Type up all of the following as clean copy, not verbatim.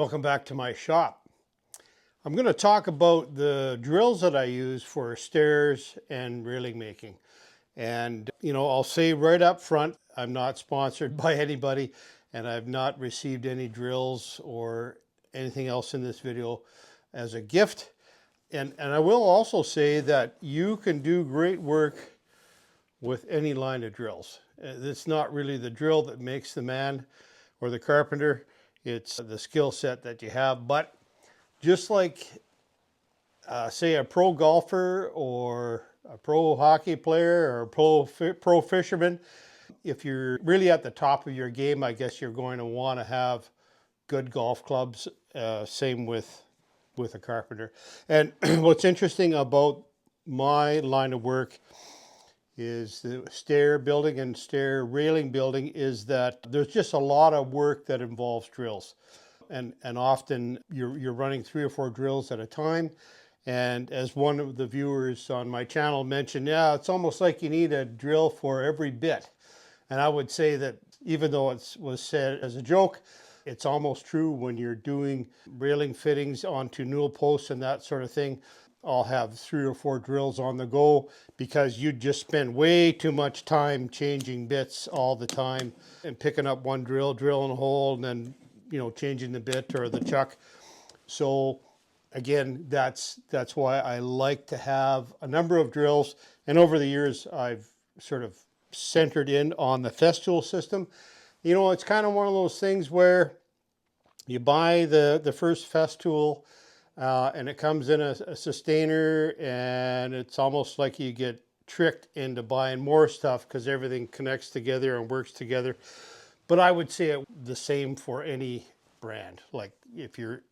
Welcome back to my shop. I'm going to talk about the drills that I use for stairs and railing making. And, I'll say right up front, I'm not sponsored by anybody and I've not received any drills or anything else in this video as a gift. And I will also say that you can do great work with any line of drills. It's not really the drill that makes the man or the carpenter. It's the skill set that you have. But just like, say, a pro golfer or a pro hockey player or a pro fisherman, if you're really at the top of your game, I guess you're going to want to have good golf clubs. Same with a carpenter. And what's interesting about my line of work is the stair building and stair railing building is that there's just a lot of work that involves drills. And often you're running 3 or 4 drills at a time. And as one of the viewers on my channel mentioned, yeah, it's almost like you need a drill for every bit. And I would say that even though it was said as a joke, it's almost true when you're doing railing fittings onto newel posts and that sort of thing. I'll have 3 or 4 drills on the go because you just spend way too much time changing bits all the time and picking up one drill, drilling a hole, and then changing the bit or the chuck. So again, that's why I like to have a number of drills. And over the years, I've sort of centered in on the Festool system. It's kind of one of those things where you buy the first Festool and it comes in a sustainer, and it's almost like you get tricked into buying more stuff because everything connects together and works together. But I would say the same for any brand. Like if you're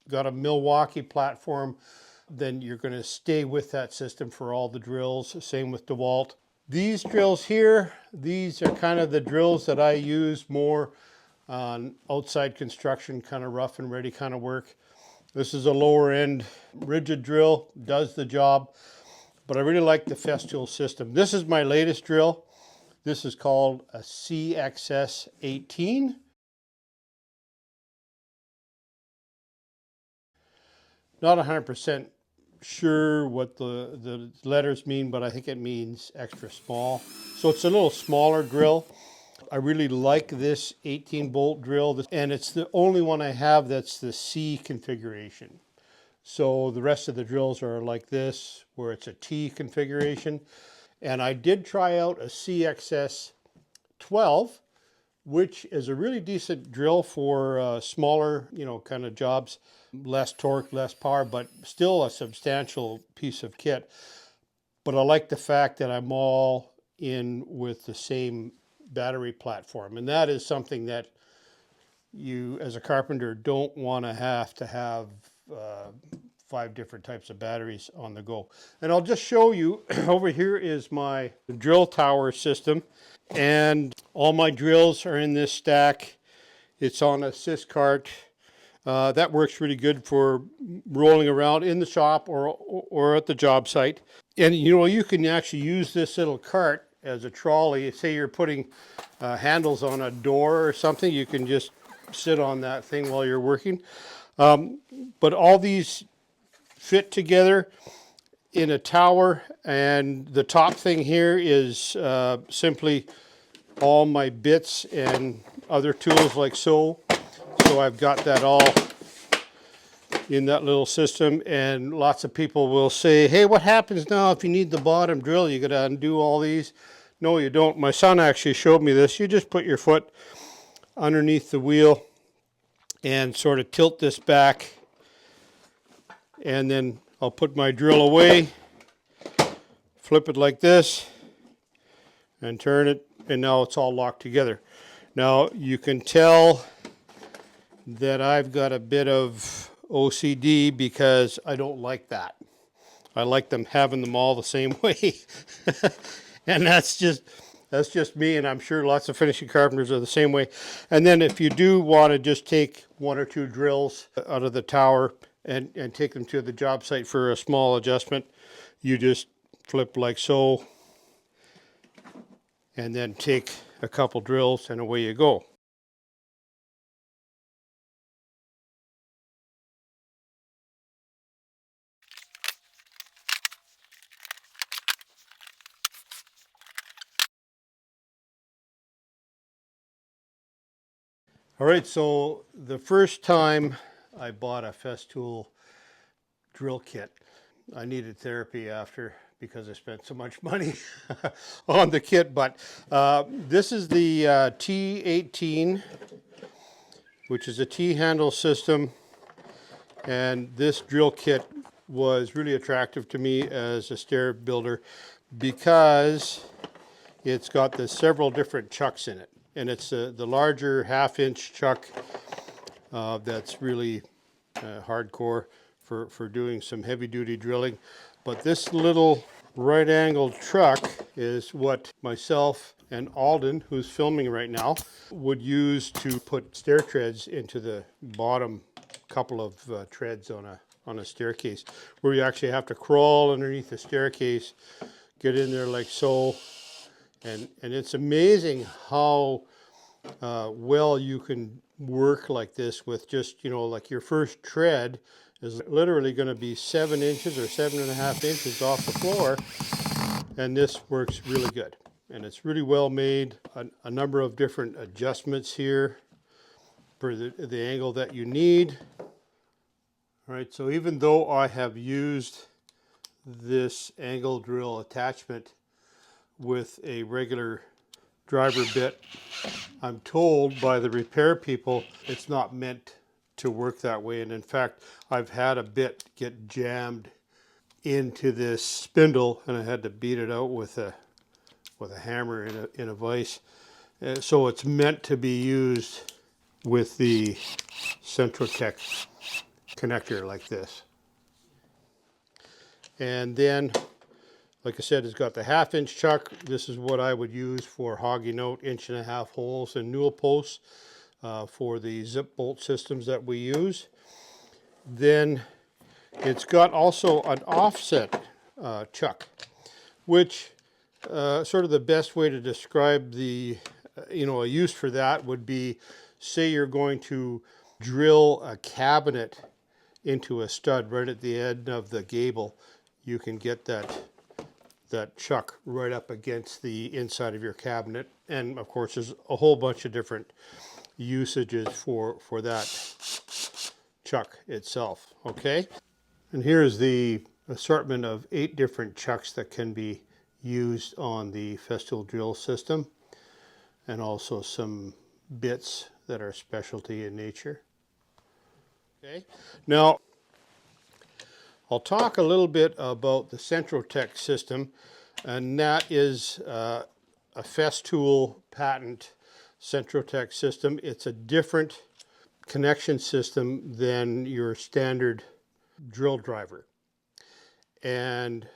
got a Milwaukee platform, then you're going to stay with that system for all the drills. Same with DeWalt. These drills here, these are kind of the drills that I use more on outside construction, kind of rough and ready kind of work. This is a lower end rigid drill, does the job, but I really like the Festool system. This is my latest drill. This is called a CXS-18. Not 100% sure what the letters mean, but I think it means extra small. So it's a little smaller drill. I really like this 18 bolt drill, and it's the only one I have that's the C configuration. So the rest of the drills are like this, where it's a T configuration. And I did try out a CXS-12, which is a really decent drill for smaller, kind of jobs, less torque, less power, but still a substantial piece of kit. But I like the fact that I'm all in with the same battery platform, and that is something that you as a carpenter don't want to have 5 different types of batteries on the go. And I'll just show you, over here is my drill tower system, and all my drills are in this stack. It's on a sys cart. That works really good for rolling around in the shop or at the job site. And you can actually use this little cart as a trolley. Say you're putting handles on a door or something, you can just sit on that thing while you're working. But all these fit together in a tower, and the top thing here is simply all my bits and other tools like so. So I've got that all in that little system, and lots of people will say, hey, what happens now if you need the bottom drill? You got to undo all these. No, you don't. My son actually showed me this. You just put your foot underneath the wheel and sort of tilt this back, and then I'll put my drill away, flip it like this, and turn it, and now it's all locked together. Now you can tell that I've got a bit of OCD because I don't like that. I like them having them all the same way. And that's just me, and I'm sure lots of finishing carpenters are the same way. And then if you do want to just take 1 or 2 drills out of the tower and take them to the job site for a small adjustment, you just flip like so, and then take a couple drills, and away you go. All right, so the first time I bought a Festool drill kit, I needed therapy after because I spent so much money on the kit. But this is the T18, which is a T-handle system. And this drill kit was really attractive to me as a stair builder because it's got the several different chucks in it. And it's the larger half-inch chuck that's really hardcore for doing some heavy-duty drilling. But this little right-angled truck is what myself and Alden, who's filming right now, would use to put stair treads into the bottom couple of treads on a staircase, where you actually have to crawl underneath the staircase, get in there like so, and it's amazing how well you can work like this with just, you know, like your first tread is literally going to be 7 inches or 7.5 inches off the floor, and this works really good. And it's really well made. A number of different adjustments here for the angle that you need. All right, so even though I have used this angle drill attachment with a regular driver bit, I'm told by the repair people it's not meant to work that way. And in fact, I've had a bit get jammed into this spindle and I had to beat it out with a hammer in a vise. So it's meant to be used with the Centrotec connector like this. And then, like I said, it's got the half-inch chuck. This is what I would use for hogging out 1.5-inch holes and newel posts for the zip bolt systems that we use. Then it's got also an offset chuck, which sort of the best way to describe the, a use for that would be, say you're going to drill a cabinet into a stud right at the end of the gable. You can get that chuck right up against the inside of your cabinet. And of course, there's a whole bunch of different usages for that chuck itself, okay? And here's the assortment of 8 different chucks that can be used on the Festool drill system, and also some bits that are specialty in nature. Okay, now I'll talk a little bit about the Centrotec system, and that is a Festool patent Centrotec system. It's a different connection system than your standard drill driver, and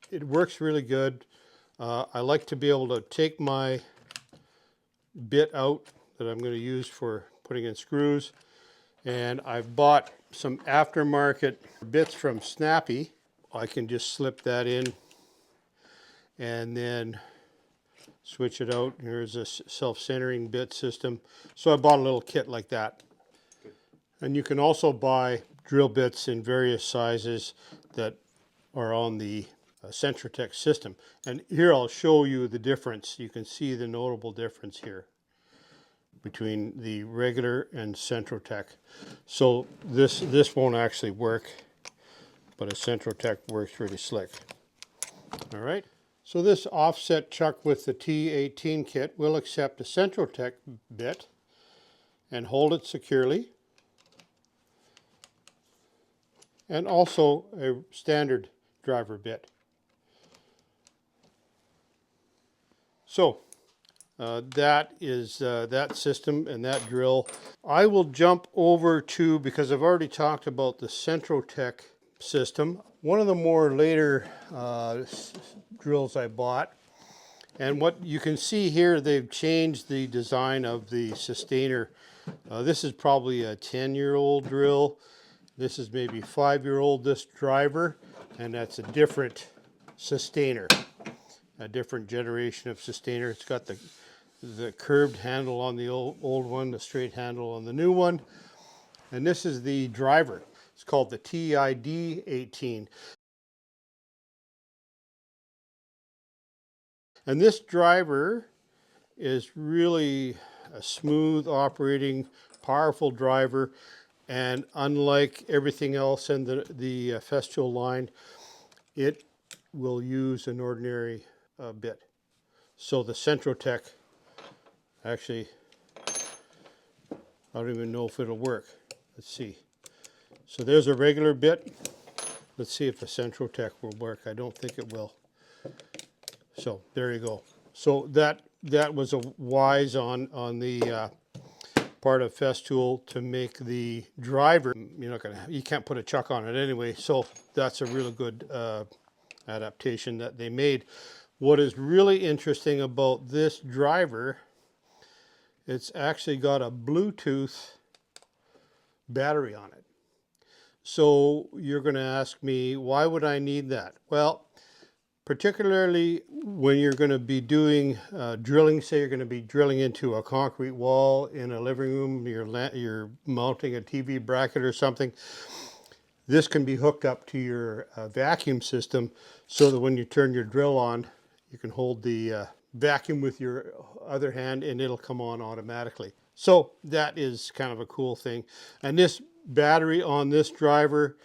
it works really good. I like to be able to take my bit out that I'm going to use for putting in screws, and I've bought some aftermarket bits from Snappy. I can just slip that in and then switch it out. Here's a self-centering bit system. So I bought a little kit like that. And you can also buy drill bits in various sizes that are on the Centrotec system. And here I'll show you the difference. You can see the notable difference here between the regular and Centrotec. So this won't actually work, but a Centrotec works really slick. All right. So this offset chuck with the T18 kit will accept a Centrotec bit and hold it securely, and also a standard driver bit. So that is that system and that drill. I will jump over to, because I've already talked about the Centrotec system, one of the more later drills I bought. And what you can see here, they've changed the design of the sustainer. This is probably a 10-year-old drill. This is maybe 5-year-old, this driver, and that's a different sustainer, a different generation of sustainer. It's got the curved handle on the old one, the straight handle on the new one. And this is the driver. It's called the TID-18. And this driver is really a smooth operating, powerful driver, and unlike everything else in the Festool line, it will use an ordinary bit. So the Centrotec, actually, I don't even know if it'll work. Let's see. So there's a regular bit. Let's see if the Centrotec will work. I don't think it will. So there you go. So that was a wise on the part of Festool to make the driver. You can't put a chuck on it anyway. So that's a really good adaptation that they made. What is really interesting about this driver, it's actually got a Bluetooth battery on it. So you're going to ask me, why would I need that? Well, particularly when you're going to be doing drilling, say you're going to be drilling into a concrete wall in a living room, you're mounting a TV bracket or something, this can be hooked up to your vacuum system so that when you turn your drill on, you can hold the vacuum with your other hand and it'll come on automatically. So that is kind of a cool thing. And this battery on this driver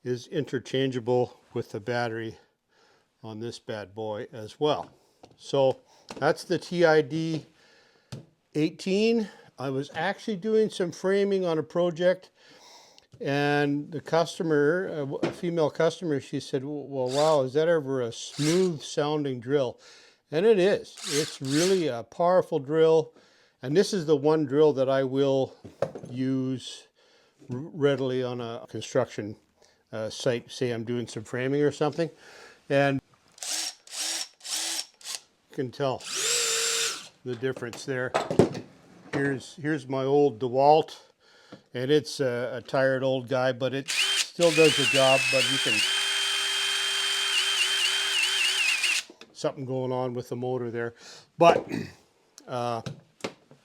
is interchangeable with the battery on this bad boy as well. So that's the TID 18. I was actually doing some framing on a project, and the customer, a female customer, she said, well, wow, is that ever a smooth sounding drill? And it is. It's really a powerful drill. And this is the one drill that I will use readily on a construction site. Say I'm doing some framing or something. And you can tell the difference there. Here's my old DeWalt. And it's a tired old guy, but it still does the job. But you can, something going on with the motor there. But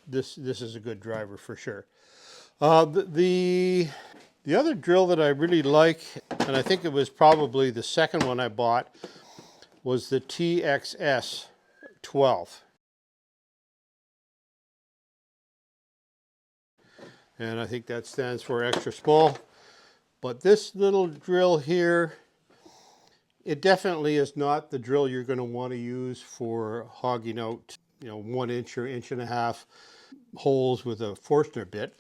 this is a good driver for sure. The other drill that I really like, and I think it was probably the second one I bought, was the CXS-18. And I think that stands for extra small. But this little drill here, it definitely is not the drill you're going to want to use for hogging out, 1 inch or 1.5 inch holes with a Forstner bit.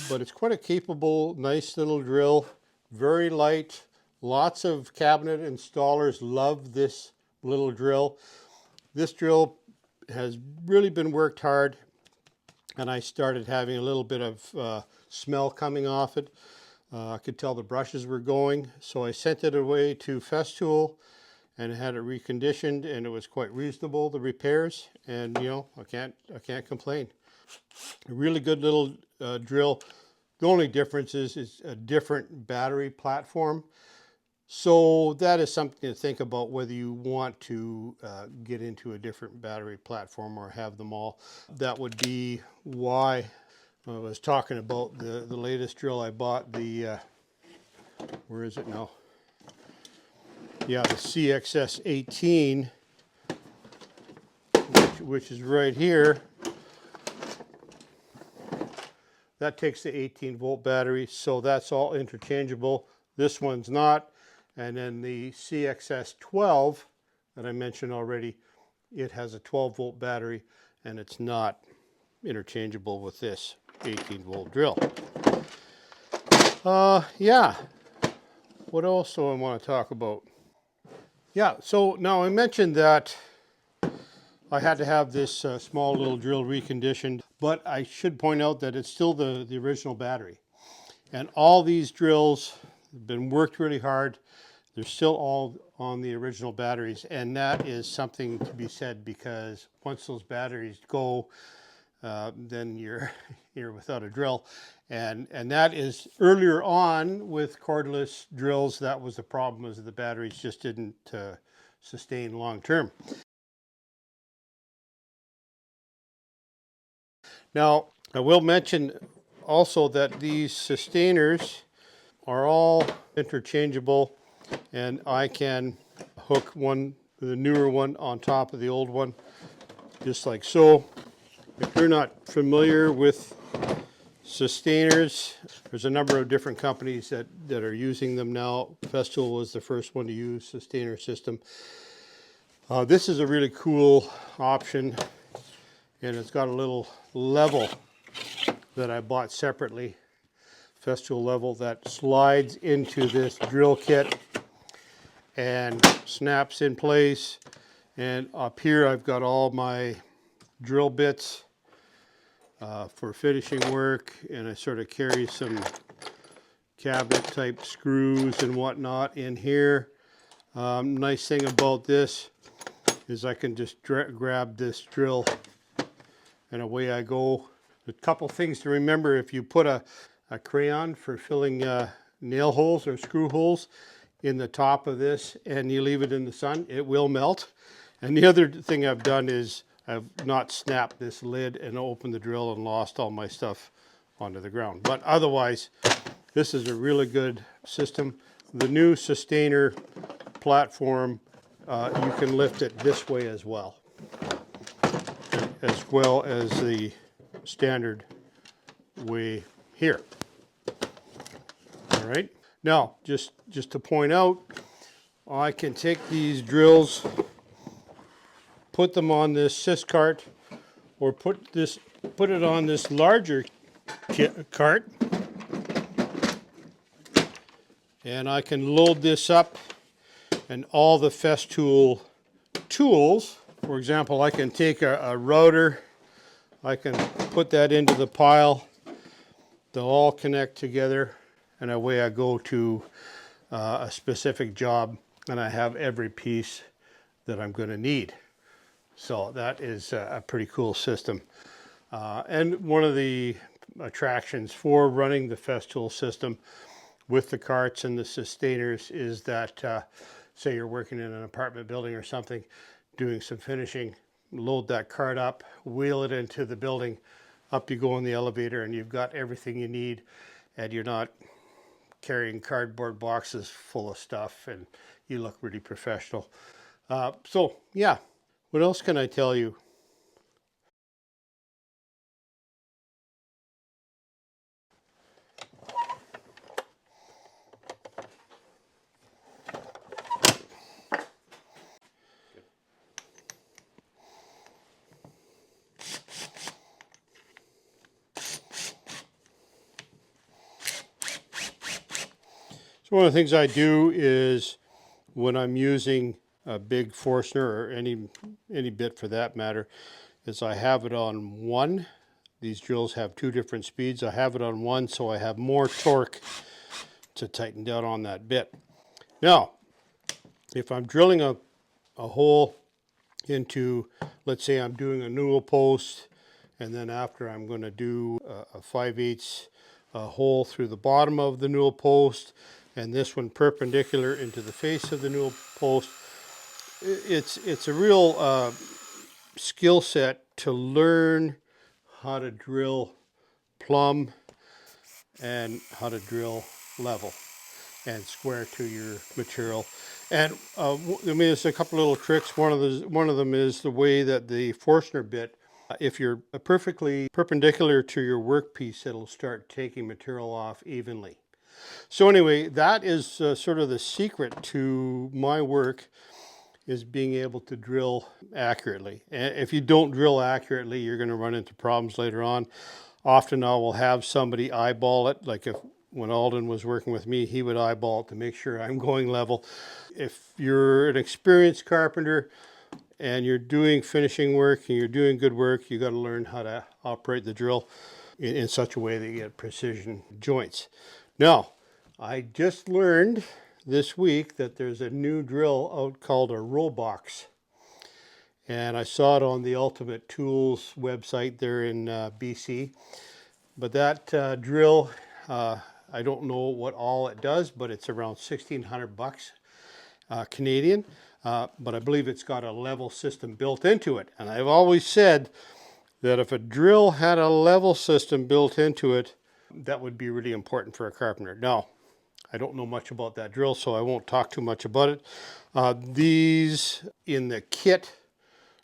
But it's quite a capable, nice little drill, very light. Lots of cabinet installers love this little drill. This drill has really been worked hard. And I started having a little bit of smell coming off it. I could tell the brushes were going, so I sent it away to Festool and had it reconditioned, and it was quite reasonable, the repairs, and I can't complain. A really good little drill. The only difference is a different battery platform. So that is something to think about, whether you want to get into a different battery platform or have them all. That would be why I was talking about the latest drill I bought, the, where is it now? Yeah, the CXS-18, which is right here. That takes the 18 volt battery, so that's all interchangeable. This one's not. And then the CXS-12 that I mentioned already, it has a 12 volt battery and it's not interchangeable with this 18 volt drill. Yeah, what else do I want to talk about? Yeah, so now I mentioned that I had to have this small little drill reconditioned, but I should point out that it's still the original battery. And all these drills have been worked really hard. They're still all on the original batteries, and that is something to be said, because once those batteries go, then you're without a drill. And that is, earlier on with cordless drills, that was the problem, is the batteries just didn't sustain long term. Now, I will mention also that these sustainers are all interchangeable, and I can hook the newer one on top of the old one, just like so. If you're not familiar with Sustainers, there's a number of different companies that are using them now. Festool was the first one to use sustainer system. This is a really cool option, and it's got a little level that I bought separately, Festool level, that slides into this drill kit and snaps in place. And up here I've got all my drill bits for finishing work, and I sort of carry some cabinet type screws and whatnot in here. Nice thing about this is I can just grab this drill and away I go. A couple things to remember: if you put a crayon for filling nail holes or screw holes in the top of this and you leave it in the sun, it will melt. And the other thing I've done is I've not snapped this lid and opened the drill and lost all my stuff onto the ground. But otherwise, this is a really good system. The new Sustainer platform, you can lift it this way as well as the standard way here. All right. Now, just to point out, I can take these drills, put them on this sys cart, or put it on this larger cart, and I can load this up, and all the Festool tools, for example, I can take a router, I can put that into the pile, they'll all connect together, and away I go to a specific job, and I have every piece that I'm going to need. So that is a pretty cool system. And one of the attractions for running the Festool system with the carts and the sustainers is that, say you're working in an apartment building or something, doing some finishing, load that cart up, wheel it into the building, up you go in the elevator, and you've got everything you need, and you're not carrying cardboard boxes full of stuff, and you look really professional. So yeah, what else can I tell you? So one of the things I do is when I'm using a big Forstner, or any bit for that matter, is I have it on one. These drills have two different speeds. I have it on one so I have more torque to tighten down on that bit. Now, if I'm drilling a hole into, let's say I'm doing a newel post, and then after I'm going to do a 5/8 hole through the bottom of the newel post, and this one perpendicular into the face of the newel post. It's a real skill set to learn how to drill plumb and how to drill level and square to your material. And I mean, there's a couple little tricks. One of them is the way that the Forstner bit, if you're perfectly perpendicular to your workpiece, it'll start taking material off evenly. So anyway, that is sort of the secret to my work, is being able to drill accurately. And if you don't drill accurately, you're going to run into problems later on. Often I will have somebody eyeball it, like when Alden was working with me, he would eyeball it to make sure I'm going level. If you're an experienced carpenter and you're doing finishing work and you're doing good work, you got to learn how to operate the drill in such a way that you get precision joints. Now, I just learned this week that there's a new drill out called a roll box, and I saw it on the Ultimate Tools website there in BC. But that drill, I don't know what all it does, but it's around $1,600 Canadian. But I believe it's got a level system built into it, and I've always said that if a drill had a level system built into it, that would be really important for a carpenter. Now, I don't know much about that drill, so I won't talk too much about it. These in the kit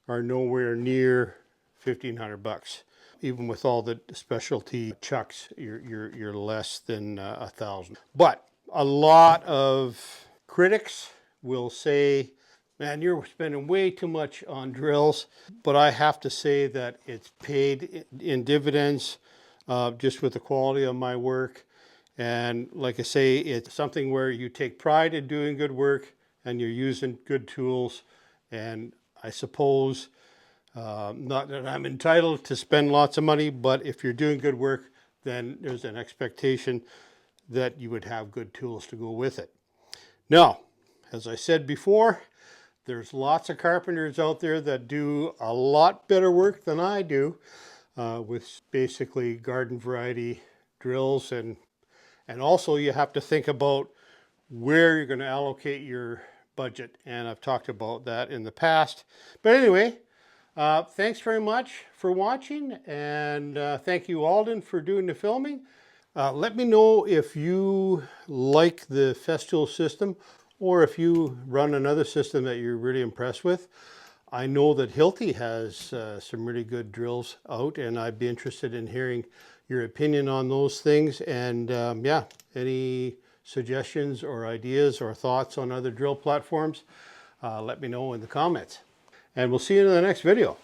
are nowhere near $1,500. even with all the specialty chucks, you're less than 1,000. But a lot of critics will say, man, you're spending way too much on drills. But I have to say that it's paid in dividends just with the quality of my work. And like I say, it's something where you take pride in doing good work and you're using good tools. And I suppose, not that I'm entitled to spend lots of money, but if you're doing good work, then there's an expectation that you would have good tools to go with it. Now, as I said before, there's lots of carpenters out there that do a lot better work than I do with basically garden variety drills. And also you have to think about where you're going to allocate your budget. And I've talked about that in the past. But anyway, thanks very much for watching. And thank you, Alden, for doing the filming. Let me know if you like the Festool system or if you run another system that you're really impressed with. I know that Hilti has some really good drills out, and I'd be interested in hearing your opinion on those things. And yeah, any suggestions or ideas or thoughts on other drill platforms, let me know in the comments. And we'll see you in the next video.